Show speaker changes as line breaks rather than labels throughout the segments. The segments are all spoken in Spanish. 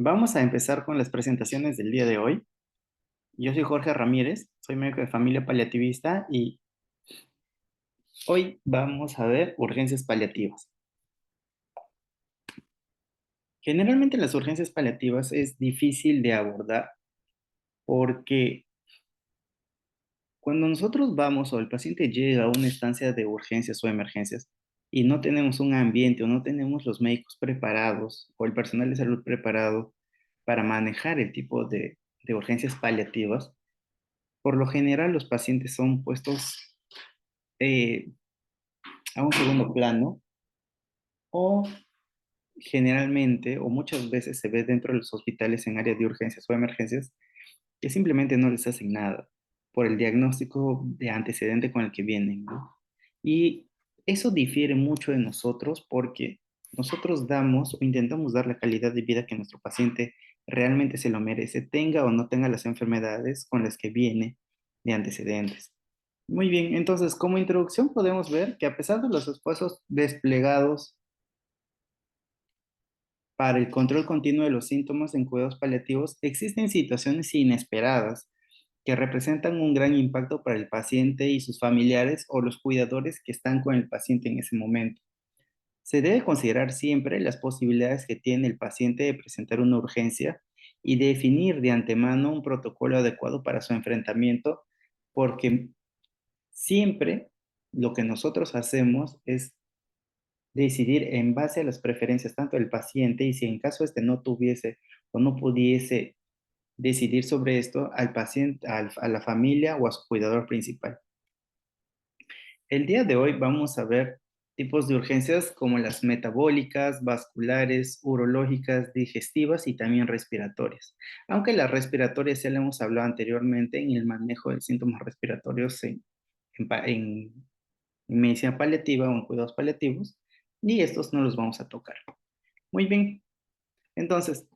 Vamos a empezar con las presentaciones del día de hoy. Yo soy Jorge Ramírez, soy médico de familia paliativista y hoy vamos a ver urgencias paliativas. Generalmente las urgencias paliativas es difícil de abordar porque cuando nosotros vamos o el paciente llega a una estancia de urgencias o emergencias y no tenemos un ambiente o no tenemos los médicos preparados o el personal de salud preparado para manejar el tipo de urgencias paliativas, por lo general los pacientes son puestos eh, a un segundo plano o generalmente o muchas veces se ve dentro de los hospitales en áreas de urgencias o emergencias que simplemente no les hacen nada por el diagnóstico de antecedente con el que vienen, ¿no? Y eso difiere mucho de nosotros porque nosotros damos o intentamos dar la calidad de vida que nuestro paciente realmente se lo merece, tenga o no tenga las enfermedades con las que viene de antecedentes. Muy bien, entonces como introducción podemos ver que a pesar de los esfuerzos desplegados para el control continuo de los síntomas en cuidados paliativos, existen situaciones inesperadas que representan un gran impacto para el paciente y sus familiares o los cuidadores que están con el paciente en ese momento. Se debe considerar siempre las posibilidades que tiene el paciente de presentar una urgencia y definir de antemano un protocolo adecuado para su enfrentamiento, porque siempre lo que nosotros hacemos es decidir en base a las preferencias tanto del paciente y si en caso este no tuviese o no pudiese decidir sobre esto al paciente, a la familia o a su cuidador principal. El día de hoy vamos a ver tipos de urgencias como las metabólicas, vasculares, urológicas, digestivas y también respiratorias. Aunque las respiratorias ya le hemos hablado anteriormente en el manejo de síntomas respiratorios en medicina paliativa o en cuidados paliativos, y estos no los vamos a tocar. Muy bien, entonces,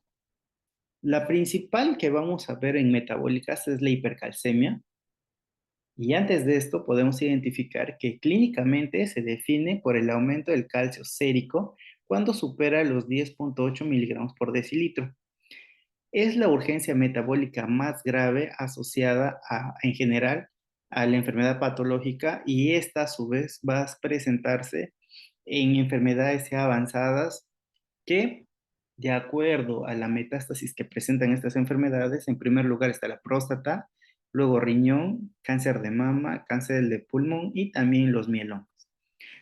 la principal que vamos a ver en metabólicas es la hipercalcemia. Y antes de esto podemos identificar que clínicamente se define por el aumento del calcio sérico cuando supera los 10,8 miligramos por decilitro. Es la urgencia metabólica más grave asociada en general a la enfermedad patológica y esta a su vez va a presentarse en enfermedades ya avanzadas que, de acuerdo a la metástasis que presentan estas enfermedades, en primer lugar está la próstata, luego riñón, cáncer de mama, cáncer de pulmón y también los mielomas.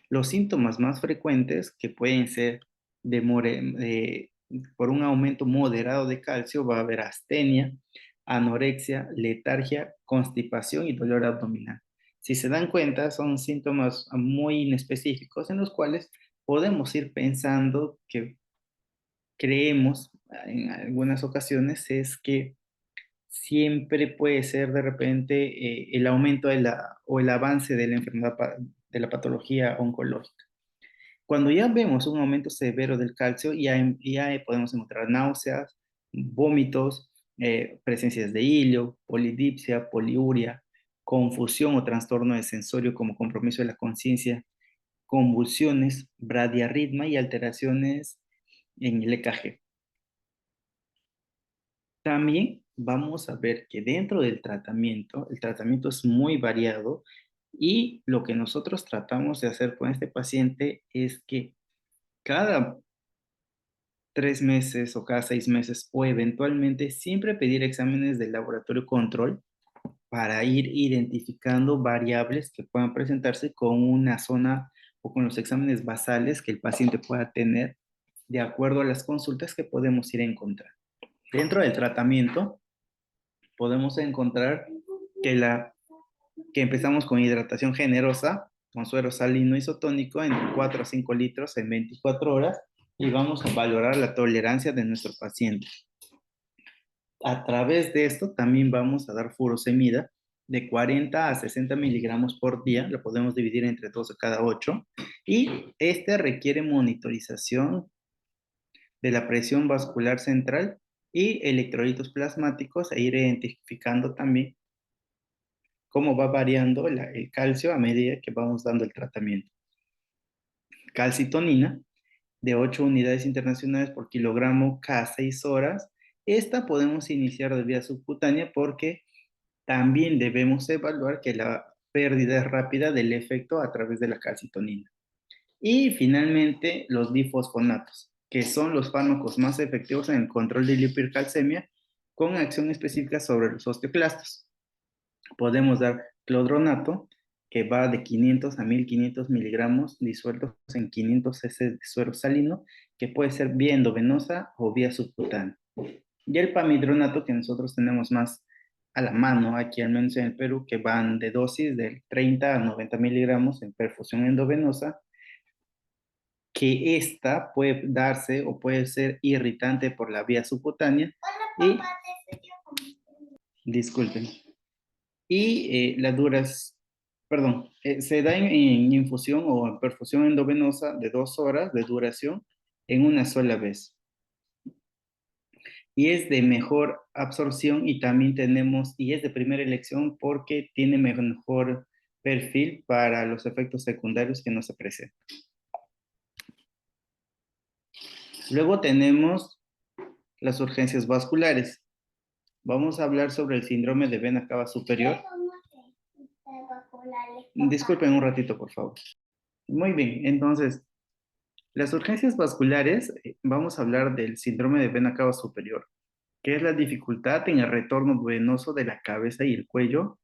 Los síntomas más frecuentes que pueden ser por un aumento moderado de calcio, va a haber astenia, anorexia, letargia, constipación y dolor abdominal. Si se dan cuenta, son síntomas muy inespecíficos en los cuales podemos ir pensando que creemos en algunas ocasiones es que siempre puede ser de repente el aumento o el avance de la enfermedad de la patología oncológica. Cuando ya vemos un aumento severo del calcio, ya podemos encontrar náuseas, vómitos, presencias de hilio, polidipsia, poliuria, confusión o trastorno de sensorio como compromiso de la conciencia, convulsiones, bradiarritmia y alteraciones en el EKG. También vamos a ver que dentro del tratamiento, el tratamiento es muy variado y lo que nosotros tratamos de hacer con este paciente es que cada 3 meses o cada 6 meses o eventualmente siempre pedir exámenes de laboratorio control para ir identificando variables que puedan presentarse con una zona o con los exámenes basales que el paciente pueda tener de acuerdo a las consultas que podemos ir a encontrar. Dentro del tratamiento, podemos encontrar que empezamos con hidratación generosa, con suero salino isotónico entre 4 a 5 litros en 24 horas y vamos a valorar la tolerancia de nuestro paciente. A través de esto también vamos a dar furosemida de 40 a 60 miligramos por día, lo podemos dividir entre 2 de cada 8, y este requiere monitorización de la presión vascular central y electrolitos plasmáticos e ir identificando también cómo va variando el calcio a medida que vamos dando el tratamiento. Calcitonina de 8 unidades internacionales por kilogramo cada 6 horas. Esta podemos iniciar de vía subcutánea porque también debemos evaluar que la pérdida es rápida del efecto a través de la calcitonina. Y finalmente, los bifosfonatos, que son los fármacos más efectivos en el control de la hipercalcemia con acción específica sobre los osteoclastos. Podemos dar clodronato, que va de 500 a 1500 miligramos disueltos en 500 cc de suero salino, que puede ser vía endovenosa o vía subcutánea. Y el pamidronato, que nosotros tenemos más a la mano, aquí al menos en el Perú, que van de dosis de 30 a 90 miligramos en perfusión endovenosa, que esta puede darse o puede ser irritante por la vía subcutánea. Y, disculpen. Y las duras, perdón, se da en infusión o en perfusión endovenosa de 2 horas de duración en una sola vez. Y es de mejor absorción y también tenemos, y es de primera elección porque tiene mejor perfil para los efectos secundarios que no se presentan. Luego tenemos las urgencias vasculares. Vamos a hablar sobre el síndrome de vena cava superior. Disculpen un ratito, por favor. Muy bien, entonces, las urgencias vasculares, vamos a hablar del síndrome de vena cava superior, que es la dificultad en el retorno venoso de la cabeza y el cuello,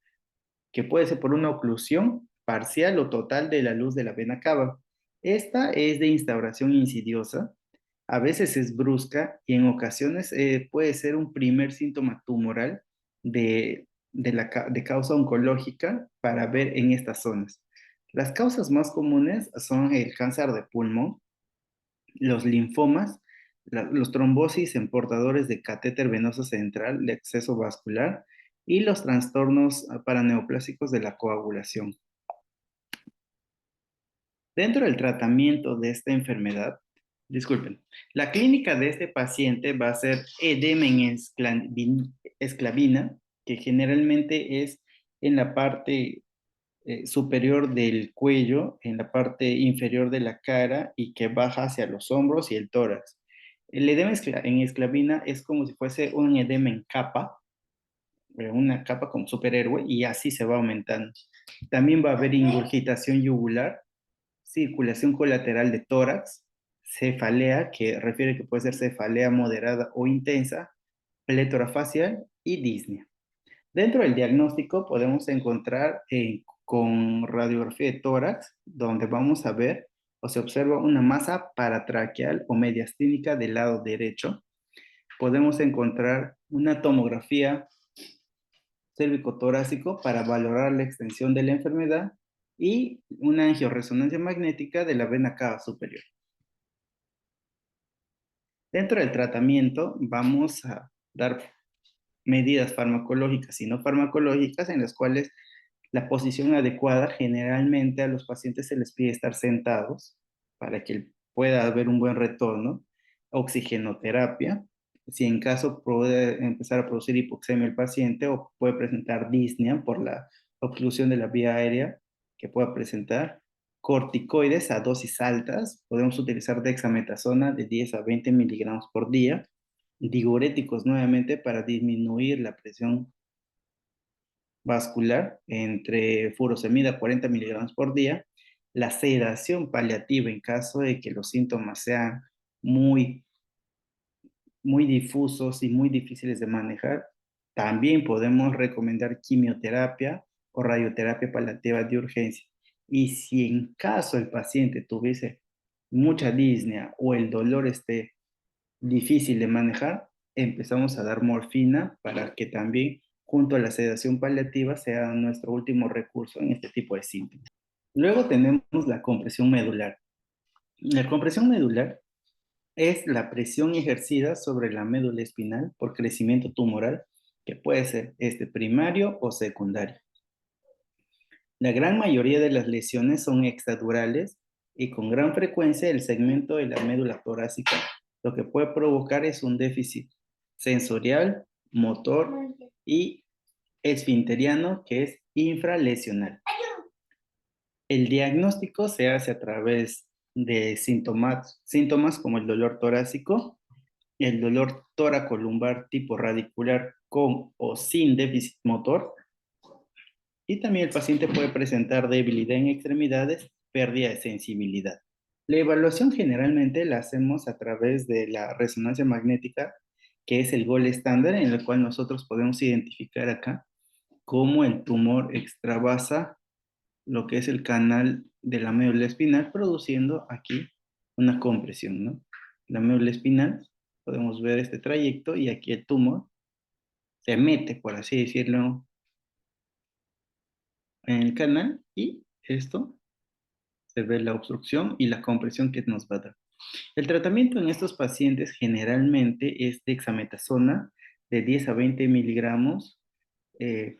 que puede ser por una oclusión parcial o total de la luz de la vena cava. Esta es de instauración insidiosa, a veces es brusca y en ocasiones puede ser un primer síntoma tumoral de causa oncológica para ver en estas zonas. Las causas más comunes son el cáncer de pulmón, los linfomas, los trombosis en portadores de catéter venoso central de acceso vascular y los trastornos paraneoplásicos de la coagulación. Dentro del tratamiento de esta enfermedad, disculpen, la clínica de este paciente va a ser edema en esclavina, que generalmente es en la parte superior del cuello, en la parte inferior de la cara y que baja hacia los hombros y el tórax. El edema en esclavina es como si fuese un edema en capa, una capa como superhéroe, y así se va aumentando. También va a haber ingurgitación yugular, circulación colateral de tórax, cefalea, que refiere que puede ser cefalea moderada o intensa, plétora facial y disnea. Dentro del diagnóstico podemos encontrar con radiografía de tórax, donde vamos a ver o se observa una masa paratraqueal o mediastínica del lado derecho. Podemos encontrar una tomografía cérvico-torácico para valorar la extensión de la enfermedad y una angioresonancia magnética de la vena cava superior. Dentro del tratamiento vamos a dar medidas farmacológicas y no farmacológicas en las cuales la posición adecuada, generalmente a los pacientes se les pide estar sentados para que pueda haber un buen retorno, oxigenoterapia, si en caso puede empezar a producir hipoxemia el paciente o puede presentar disnea por la obstrucción de la vía aérea que pueda presentar, corticoides a dosis altas, podemos utilizar dexametasona de 10 a 20 miligramos por día, diuréticos nuevamente para disminuir la presión vascular entre furosemida 40 miligramos por día, la sedación paliativa en caso de que los síntomas sean muy, muy difusos y muy difíciles de manejar. También podemos recomendar quimioterapia o radioterapia paliativa de urgencia. Y si en caso el paciente tuviese mucha disnea o el dolor esté difícil de manejar, empezamos a dar morfina para que también, junto a la sedación paliativa, sea nuestro último recurso en este tipo de síntomas. Luego tenemos la compresión medular. La compresión medular es la presión ejercida sobre la médula espinal por crecimiento tumoral, que puede ser primario o secundario. La gran mayoría de las lesiones son extradurales y con gran frecuencia el segmento de la médula torácica lo que puede provocar es un déficit sensorial, motor y esfinteriano que es infralesional. El diagnóstico se hace a través de síntomas como el dolor torácico, el dolor toracolumbar tipo radicular con o sin déficit motor, y también el paciente puede presentar debilidad en extremidades, pérdida de sensibilidad. La evaluación generalmente la hacemos a través de la resonancia magnética, que es el gol estándar en el cual nosotros podemos identificar acá cómo el tumor extravasa lo que es el canal de la médula espinal, produciendo aquí una compresión, ¿no? La médula espinal, podemos ver este trayecto y aquí el tumor se mete, por así decirlo, en el canal y esto se ve la obstrucción y la compresión que nos va a dar. El tratamiento en estos pacientes generalmente es dexametasona de 10 a 20 miligramos eh,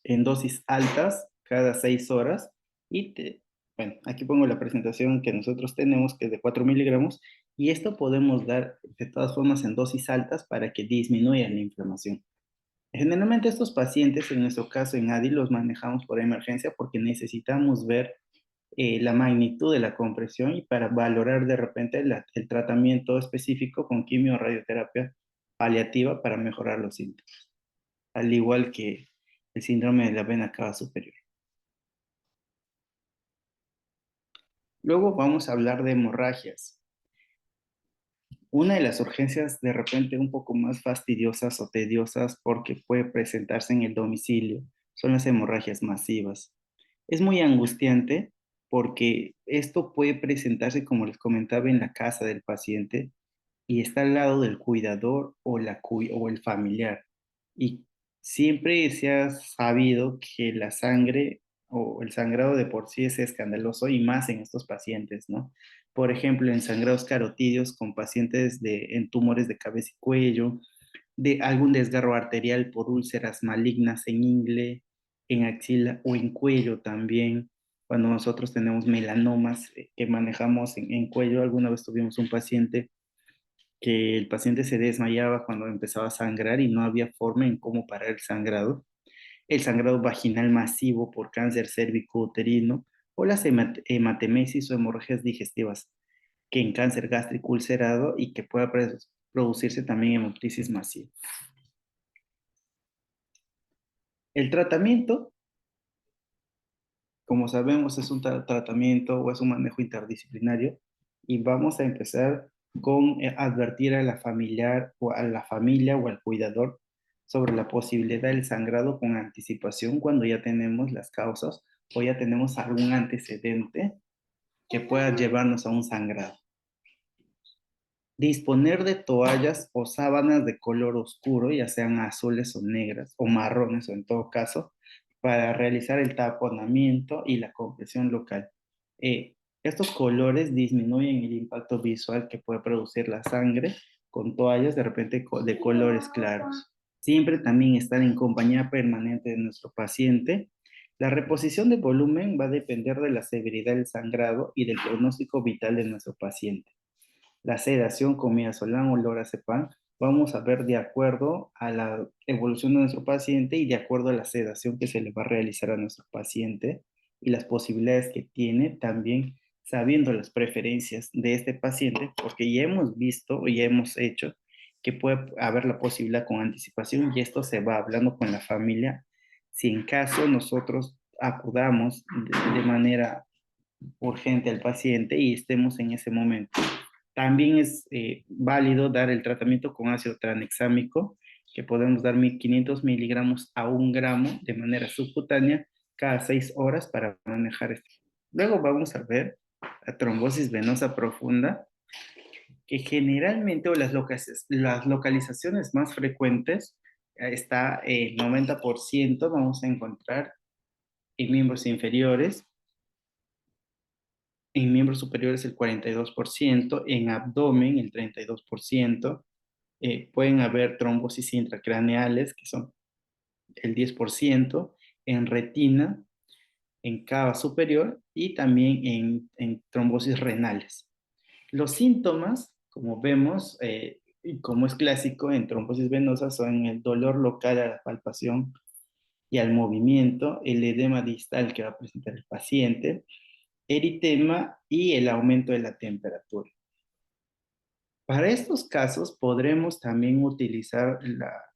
en dosis altas cada 6 horas. Y bueno, aquí pongo la presentación que nosotros tenemos, que es de 4 miligramos, y esto podemos dar de todas formas en dosis altas para que disminuya la inflamación. Generalmente estos pacientes, en nuestro caso en ADI, los manejamos por emergencia porque necesitamos ver la magnitud de la compresión y para valorar de repente el tratamiento específico con quimio o radioterapia paliativa para mejorar los síntomas, al igual que el síndrome de la vena cava superior. Luego vamos a hablar de hemorragias. Una de las urgencias de repente un poco más fastidiosas o tediosas porque puede presentarse en el domicilio son las hemorragias masivas. Es muy angustiante porque esto puede presentarse, como les comentaba, en la casa del paciente y está al lado del cuidador o el familiar. Y siempre se ha sabido que la sangre o el sangrado de por sí es escandaloso y más en estos pacientes, ¿no? Por ejemplo, en sangrados carotídeos con pacientes en tumores de cabeza y cuello, de algún desgarro arterial por úlceras malignas en ingle, en axila o en cuello también. Cuando nosotros tenemos melanomas que manejamos en cuello, alguna vez tuvimos un paciente que el paciente se desmayaba cuando empezaba a sangrar y no había forma en cómo parar el sangrado vaginal masivo por cáncer cérvico-uterino o las hematemesis o hemorragias digestivas, que en cáncer gástrico ulcerado y que pueda producirse también hemoptisis masiva. El tratamiento, como sabemos, es un tratamiento o es un manejo interdisciplinario y vamos a empezar con advertir a la familiar o a la familia o al cuidador sobre la posibilidad del sangrado con anticipación cuando ya tenemos las causas o ya tenemos algún antecedente que pueda llevarnos a un sangrado. Disponer de toallas o sábanas de color oscuro, ya sean azules o negras o marrones o en todo caso, para realizar el taponamiento y la compresión local. Estos colores disminuyen el impacto visual que puede producir la sangre con toallas de repente de colores claros. Siempre también estar en compañía permanente de nuestro paciente. La reposición de volumen va a depender de la severidad del sangrado y del pronóstico vital de nuestro paciente. La sedación con midazolam o lorazepam vamos a ver de acuerdo a la evolución de nuestro paciente y de acuerdo a la sedación que se le va a realizar a nuestro paciente y las posibilidades que tiene, también sabiendo las preferencias de este paciente, porque ya hemos visto y ya hemos hecho que puede haber la posibilidad con anticipación y esto se va hablando con la familia si en caso nosotros acudamos de manera urgente al paciente y estemos en ese momento. También es válido dar el tratamiento con ácido tranexámico, que podemos dar 1500 miligramos a 1 gramo de manera subcutánea cada 6 horas para manejar esto. Luego vamos a ver la trombosis venosa profunda, que generalmente, o las localizaciones más frecuentes, está el 90%, vamos a encontrar en miembros inferiores, en miembros superiores el 42%, en abdomen el 32%, pueden haber trombosis intracraneales, que son el 10%, en retina, en cava superior y también en trombosis renales. Los síntomas, como vemos, y como es clásico en trombosis venosas, son el dolor local a la palpación y al movimiento, el edema distal que va a presentar el paciente, eritema y el aumento de la temperatura. Para estos casos podremos también utilizar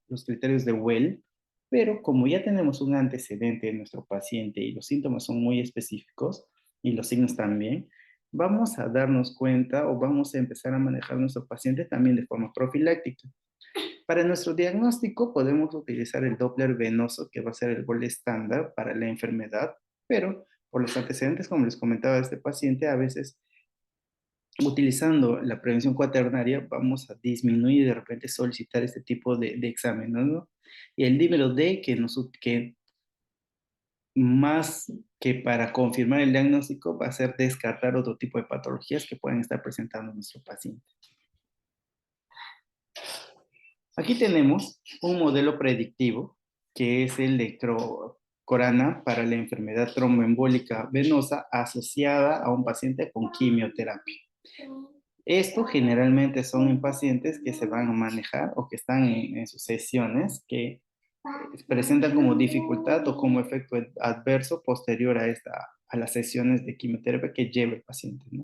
los criterios de Well, pero como ya tenemos un antecedente de nuestro paciente y los síntomas son muy específicos y los signos también, vamos a darnos cuenta o vamos a empezar a manejar a nuestro paciente también de forma profiláctica. Para nuestro diagnóstico podemos utilizar el Doppler venoso, que va a ser el gol estándar para la enfermedad, pero por los antecedentes, como les comentaba este paciente, a veces utilizando la prevención cuaternaria vamos a disminuir y de repente solicitar este tipo de exámenes, ¿no? Y el dímero D, que más que para confirmar el diagnóstico, va a ser descartar otro tipo de patologías que pueden estar presentando nuestro paciente. Aquí tenemos un modelo predictivo, que es el de Corana para la enfermedad tromboembólica venosa asociada a un paciente con quimioterapia. Esto generalmente son en pacientes que se van a manejar o que están en sus sesiones que presentan como dificultad o como efecto adverso posterior a las sesiones de quimioterapia que lleva el paciente, ¿no?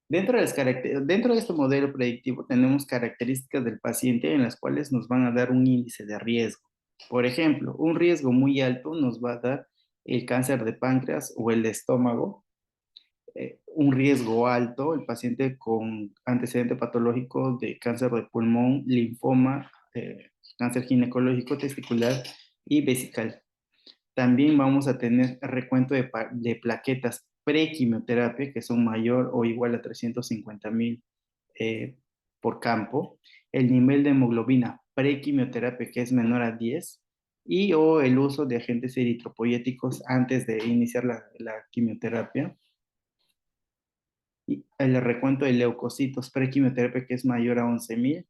Dentro de este modelo predictivo tenemos características del paciente en las cuales nos van a dar un índice de riesgo. Por ejemplo, un riesgo muy alto nos va a dar el cáncer de páncreas o el de estómago. Un riesgo alto, el paciente con antecedente patológico de cáncer de pulmón, linfoma, cáncer ginecológico, testicular y vesical. También vamos a tener recuento de plaquetas prequimioterapia, que son mayor o igual a 350,000 por campo. El nivel de hemoglobina prequimioterapia, que es menor a 10, y o el uso de agentes eritropoyéticos antes de iniciar la quimioterapia. Y el recuento de leucocitos prequimioterapia, que es mayor a 11,000,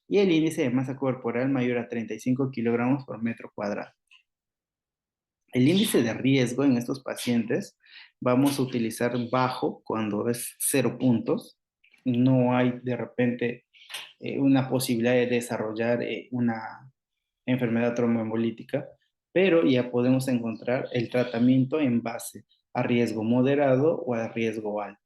y el índice de masa corporal mayor a 35 kilogramos por metro cuadrado. El índice de riesgo en estos pacientes vamos a utilizar bajo cuando es 0 puntos. No hay de repente una posibilidad de desarrollar una enfermedad tromboembolítica, pero ya podemos encontrar el tratamiento en base a riesgo moderado o a riesgo alto.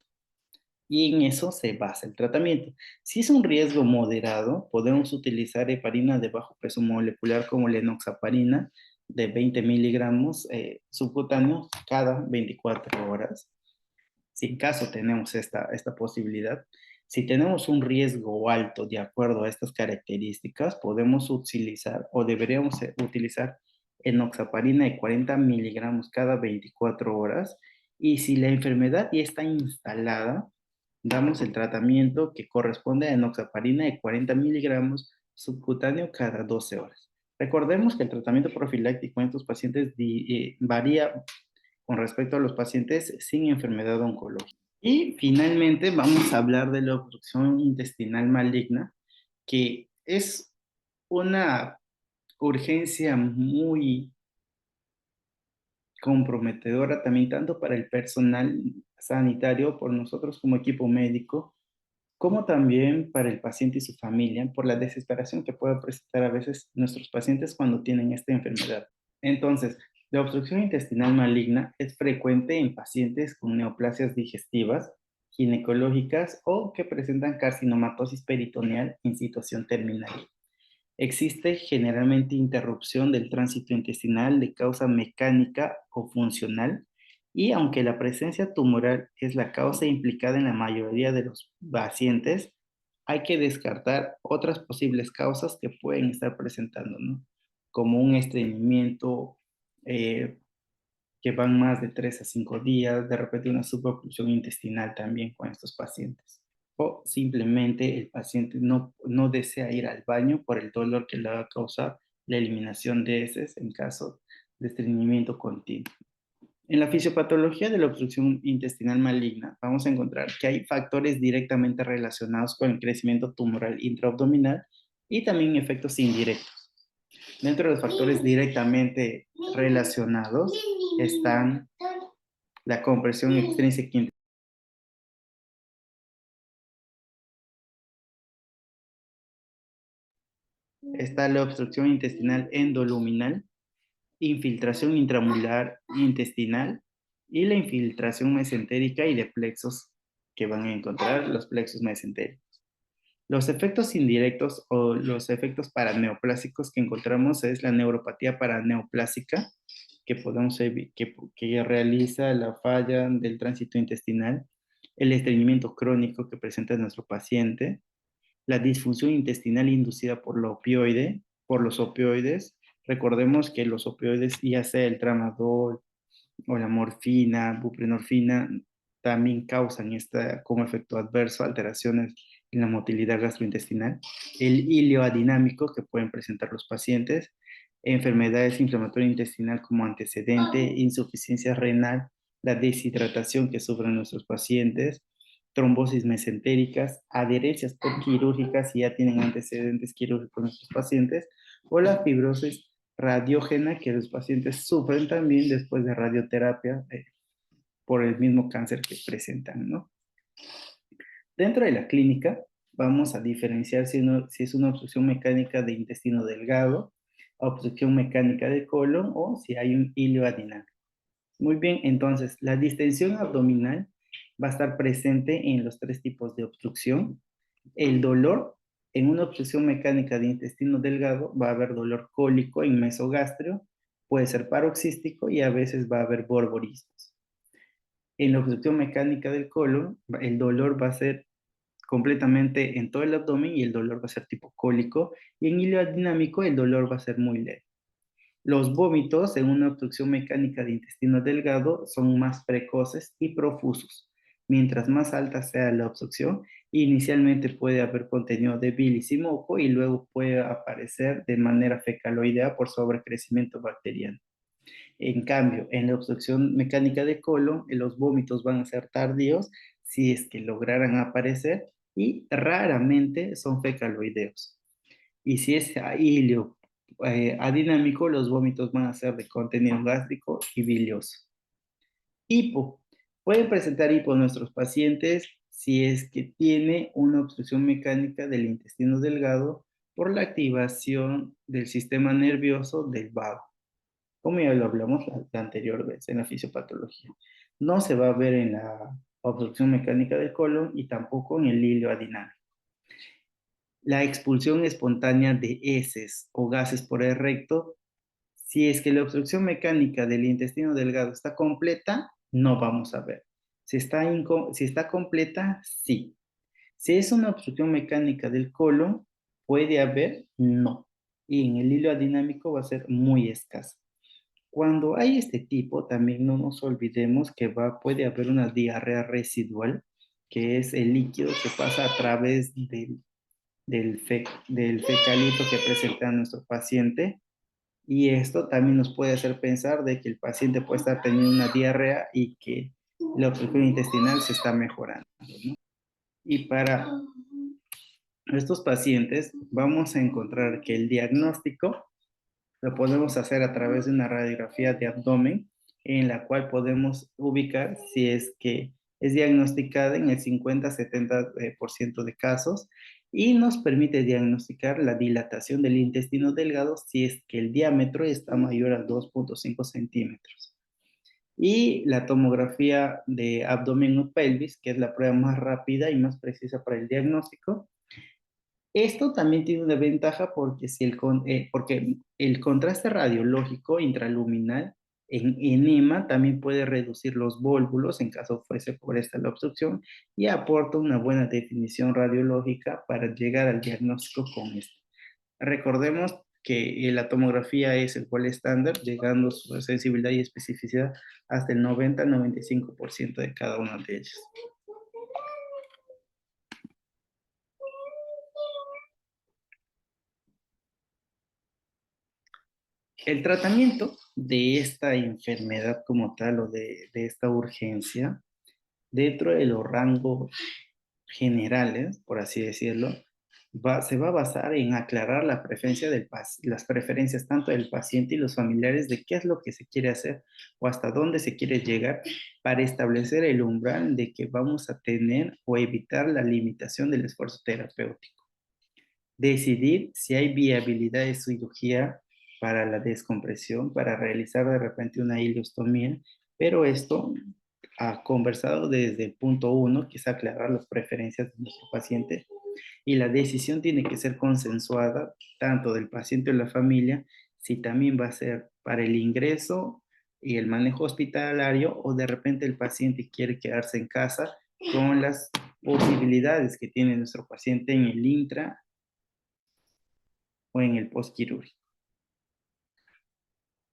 Y en eso se basa el tratamiento. Si es un riesgo moderado, podemos utilizar heparina de bajo peso molecular como la enoxaparina de 20 miligramos subcutáneo cada 24 horas. Si en caso tenemos esta posibilidad, si tenemos un riesgo alto de acuerdo a estas características, podemos utilizar o deberíamos utilizar enoxaparina de 40 miligramos cada 24 horas. Y si la enfermedad ya está instalada, damos el tratamiento que corresponde a enoxaparina de 40 miligramos subcutáneo cada 12 horas. Recordemos que el tratamiento profiláctico en estos pacientes varía con respecto a los pacientes sin enfermedad oncológica. Y finalmente vamos a hablar de la obstrucción intestinal maligna, que es una urgencia muy comprometedora también tanto para el personal sanitario, por nosotros como equipo médico, como también para el paciente y su familia, por la desesperación que puede presentar a veces nuestros pacientes cuando tienen esta enfermedad. Entonces, la obstrucción intestinal maligna es frecuente en pacientes con neoplasias digestivas, ginecológicas o que presentan carcinomatosis peritoneal en situación terminal. Existe generalmente interrupción del tránsito intestinal de causa mecánica o funcional, y aunque la presencia tumoral es la causa implicada en la mayoría de los pacientes, hay que descartar otras posibles causas que pueden estar presentando, ¿no? Como un estreñimiento eh, que van más de 3 a 5 días, de repente una suboclusión intestinal también con estos pacientes. O simplemente el paciente no desea ir al baño por el dolor que le va a causar la eliminación de heces en caso de estreñimiento continuo. En la fisiopatología de la obstrucción intestinal maligna, vamos a encontrar que hay factores directamente relacionados con el crecimiento tumoral intraabdominal y también efectos indirectos. Dentro de los factores directamente relacionados están la compresión extrínseca, está la obstrucción intestinal endoluminal, infiltración intramural intestinal y la infiltración mesentérica y de plexos que van a encontrar los plexos mesentéricos. Los efectos indirectos o los efectos paraneoplásicos que encontramos es la neuropatía paraneoplásica que realiza la falla del tránsito intestinal, el estreñimiento crónico que presenta nuestro paciente, la disfunción intestinal inducida por los opioides. Recordemos que los opioides, ya sea el tramadol o la morfina, buprenorfina, también causan como efecto adverso alteraciones en la motilidad gastrointestinal. El hilio adinámico que pueden presentar los pacientes, enfermedades inflamatorias intestinal como antecedente, insuficiencia renal, la deshidratación que sufren nuestros pacientes, trombosis mesentéricas, adherencias quirúrgicas si ya tienen antecedentes quirúrgicos nuestros pacientes, o la fibrosis radiógena que los pacientes sufren también después de radioterapia por el mismo cáncer que presentan, ¿no? Dentro de la clínica vamos a diferenciar si es una obstrucción mecánica de intestino delgado, obstrucción mecánica de colon o si hay un hilo adinámico. Muy bien, entonces la distensión abdominal va a estar presente en los tres tipos de obstrucción. El dolor en una obstrucción mecánica de intestino delgado va a haber dolor cólico en mesogastrio, puede ser paroxístico y a veces va a haber borborismos. En la obstrucción mecánica del colon, el dolor va a ser completamente en todo el abdomen y el dolor va a ser tipo cólico. Y en hiliodinámico el dolor va a ser muy leve. Los vómitos en una obstrucción mecánica de intestino delgado son más precoces y profusos. Mientras más alta sea la obstrucción, inicialmente puede haber contenido de bilis y moco y luego puede aparecer de manera fecaloidea por sobrecrecimiento bacteriano. En cambio, en la obstrucción mecánica de colon, los vómitos van a ser tardíos si es que lograran aparecer y raramente son fecaloideos. Y si es hilio adinámico, los vómitos van a ser de contenido gástrico y bilioso. Hipo. Pueden presentar hipo nuestros pacientes si es que tiene una obstrucción mecánica del intestino delgado por la activación del sistema nervioso del vago, como ya lo hablamos la anterior vez en la fisiopatología. No se va a ver en la obstrucción mecánica del colon y tampoco en el hilio adinámico. La expulsión espontánea de heces o gases por el recto, si es que la obstrucción mecánica del intestino delgado está completa, no vamos a ver. Si está completa, sí. Si es una obstrucción mecánica del colon, puede haber, no. Y en el hilo adinámico va a ser muy escasa. Cuando hay este tipo, también no nos olvidemos que puede haber una diarrea residual, que es el líquido que pasa a través del fecalito que presenta nuestro paciente. Y esto también nos puede hacer pensar de que el paciente puede estar teniendo una diarrea y que la obstrucción intestinal se está mejorando, ¿no? Y para estos pacientes vamos a encontrar que el diagnóstico lo podemos hacer a través de una radiografía de abdomen en la cual podemos ubicar si es que es diagnosticada en el 50-70% de casos y nos permite diagnosticar la dilatación del intestino delgado si es que el diámetro está mayor a 2,5 centímetros. Y la tomografía de abdomen o pelvis, que es la prueba más rápida y más precisa para el diagnóstico. Esto también tiene una ventaja porque el contraste radiológico intraluminal en enema también puede reducir los volúmenes en caso fuese por esta la obstrucción y aporta una buena definición radiológica para llegar al diagnóstico con esto. Recordemos que la tomografía es el cual estándar, llegando su sensibilidad y especificidad hasta el 90-95% de cada una de ellas. El tratamiento de esta enfermedad como tal o de esta urgencia, dentro de los rangos generales, por así decirlo, se va a basar en aclarar las preferencias tanto del paciente y los familiares de qué es lo que se quiere hacer o hasta dónde se quiere llegar para establecer el umbral de que vamos a tener o evitar la limitación del esfuerzo terapéutico. Decidir si hay viabilidad de cirugía para la descompresión, para realizar de repente una ileostomía Pero esto ha conversado desde el punto uno, que es aclarar las preferencias de nuestro paciente, y la decisión tiene que ser consensuada tanto del paciente o la familia, si también va a ser para el ingreso y el manejo hospitalario, o de repente el paciente quiere quedarse en casa con las posibilidades que tiene nuestro paciente en el intra o en el postquirúrgico.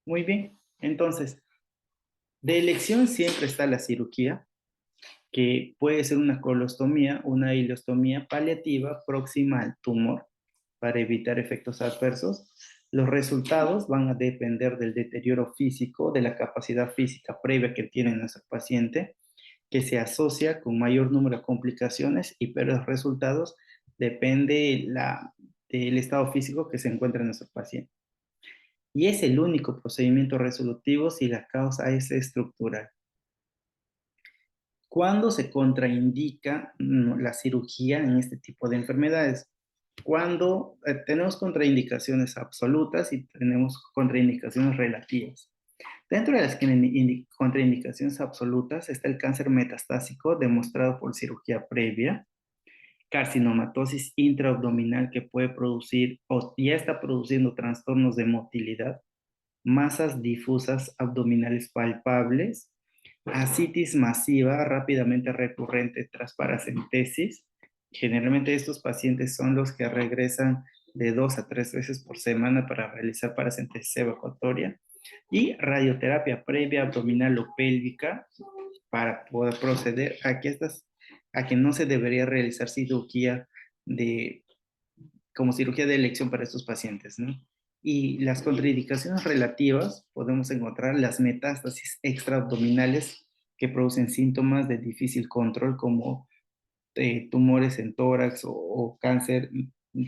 Muy bien, entonces, de elección siempre está la cirugía, que puede ser una colostomía, una ileostomía paliativa próxima al tumor para evitar efectos adversos. Los resultados van a depender del deterioro físico, de la capacidad física previa que tiene nuestro paciente, que se asocia con mayor número de complicaciones, y pero los resultados depende del estado físico que se encuentra en nuestro paciente. Y es el único procedimiento resolutivo si la causa es estructural. ¿Cuándo se contraindica la cirugía en este tipo de enfermedades? Cuando tenemos contraindicaciones absolutas y tenemos contraindicaciones relativas. Dentro de las contraindicaciones absolutas está el cáncer metastásico demostrado por cirugía previa, carcinomatosis intraabdominal que puede producir o ya está produciendo trastornos de motilidad, masas difusas abdominales palpables, ascitis masiva rápidamente recurrente tras paracentesis. Generalmente estos pacientes son los que regresan de 2 a 3 veces por semana para realizar paracentesis evacuatoria, y radioterapia previa abdominal o pélvica para poder proceder a que no se debería realizar cirugía como cirugía de elección para estos pacientes, ¿no? Y las contraindicaciones relativas, podemos encontrar las metástasis extraabdominales que producen síntomas de difícil control, como tumores en tórax o cáncer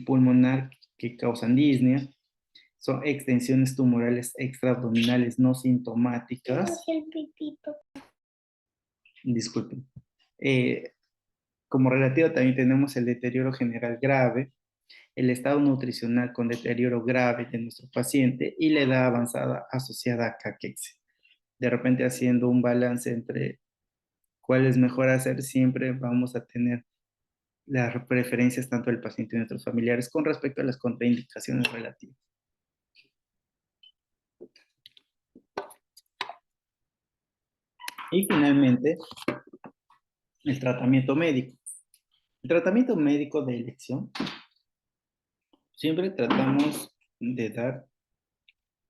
pulmonar que causan disnea. Son extensiones tumorales extraabdominales no sintomáticas. Disculpen. Eh, Como relativo también tenemos el deterioro general grave, el estado nutricional con deterioro grave de nuestro paciente y la edad avanzada asociada a caquexia. De repente, haciendo un balance entre cuál es mejor hacer, siempre vamos a tener las preferencias tanto del paciente y de nuestros familiares con respecto a las contraindicaciones relativas. Y finalmente, el tratamiento médico. El tratamiento médico de elección, siempre tratamos de dar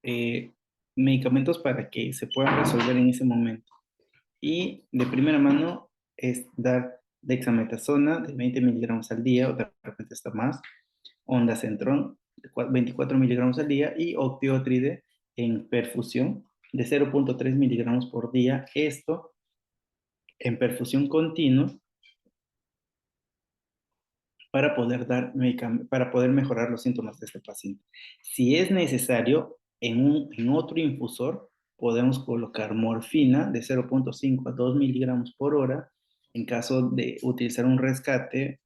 eh, medicamentos para que se puedan resolver en ese momento. Y de primera mano es dar dexametasona de 20 miligramos al día, o de repente está más, ondansetron de 24 miligramos al día, y octiotride en perfusión de 0.3 miligramos por día. Esto en perfusión continua para poder para poder mejorar los síntomas de este paciente. Si es necesario, en otro infusor podemos colocar morfina de 0.5 a 2 miligramos por hora en caso de utilizar un rescate,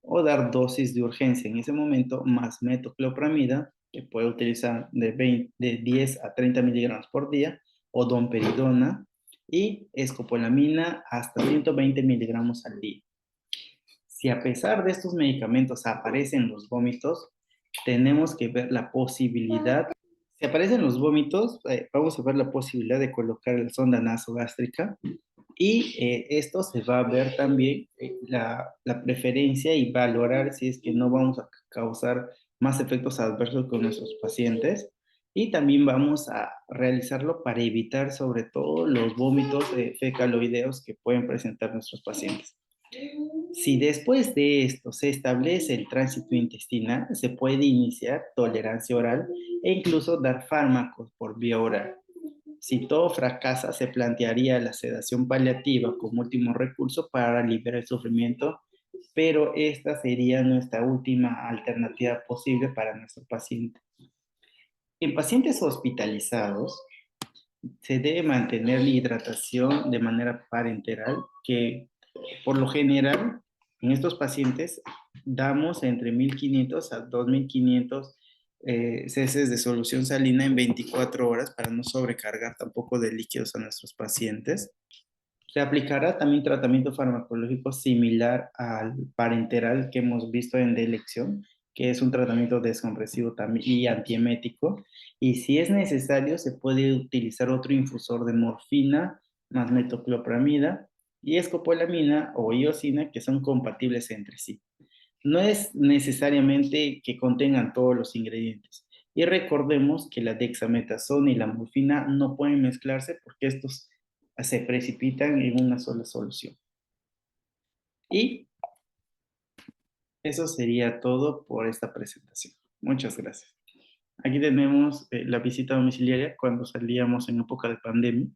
o dar dosis de urgencia en ese momento, más metoclopramida, que puede utilizar de 10 a 30 miligramos por día, o domperidona, y escopolamina hasta 120 miligramos al día. Si a pesar de estos medicamentos aparecen los vómitos, tenemos que ver la posibilidad. Si aparecen los vómitos, vamos a ver la posibilidad de colocar la sonda nasogástrica, y esto se va a ver también la preferencia y valorar si es que no vamos a causar más efectos adversos con nuestros pacientes. Y también vamos a realizarlo para evitar sobre todo los vómitos fecaloideos que pueden presentar nuestros pacientes. Si después de esto se establece el tránsito intestinal, se puede iniciar tolerancia oral e incluso dar fármacos por vía oral. Si todo fracasa, se plantearía la sedación paliativa como último recurso para aliviar el sufrimiento, pero esta sería nuestra última alternativa posible para nuestro paciente. En pacientes hospitalizados, se debe mantener la hidratación de manera parenteral, que por lo general en estos pacientes damos entre 1500 a 2500 ceces de solución salina en 24 horas para no sobrecargar tampoco de líquidos a nuestros pacientes. Se aplicará también tratamiento farmacológico similar al parenteral que hemos visto en de elección, que es un tratamiento descompresivo también y antiemético. Y si es necesario, se puede utilizar otro infusor de morfina más metoclopramida y escopolamina o iosina que son compatibles entre sí. No es necesariamente que contengan todos los ingredientes. Y recordemos que la dexametasona y la morfina no pueden mezclarse porque estos se precipitan en una sola solución. Y eso sería todo por esta presentación. Muchas gracias. Aquí tenemos la visita domiciliaria cuando salíamos en época de pandemia.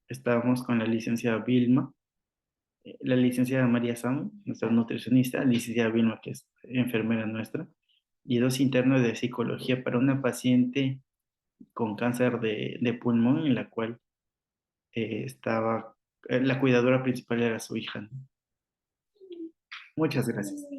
Estábamos con la licenciada Vilma, la licenciada María Sam, nuestra nutricionista, la licenciada Vilma, que es enfermera nuestra, y dos internos de psicología para una paciente con cáncer de pulmón en la cual estaba, la cuidadora principal era su hija, ¿no? Muchas gracias.